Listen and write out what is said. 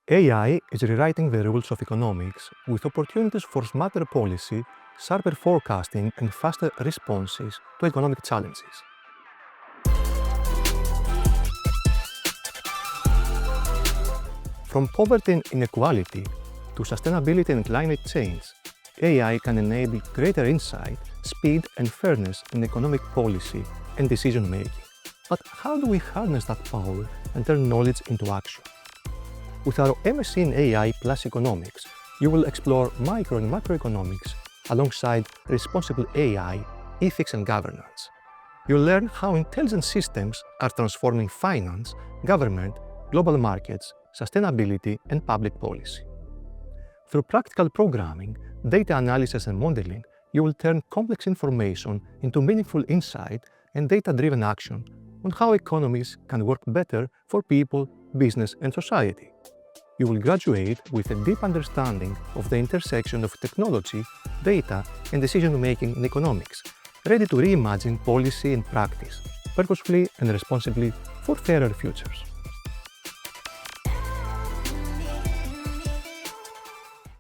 AI is rewriting the rules of economics with opportunities for smarter policy, sharper forecasting, and faster responses to economic challenges. From poverty and inequality to sustainability and climate change, AI can enable greater insight, speed, and fairness in economic policy and decision-making. But how do we harness that power and turn knowledge into action? With our MSc in AI plus economics, you will explore micro and macroeconomics alongside responsible AI, ethics, and governance. You'll learn how intelligent systems are transforming finance, government, global markets, sustainability, and public policy. Through practical programming, data analysis, and modeling, you will turn complex information into meaningful insight and data-driven action on how economies can work better for people, business, and society. You will graduate with a deep understanding of the intersection of technology, data, and decision-making in economics, ready to reimagine policy and practice, purposefully and responsibly for fairer futures.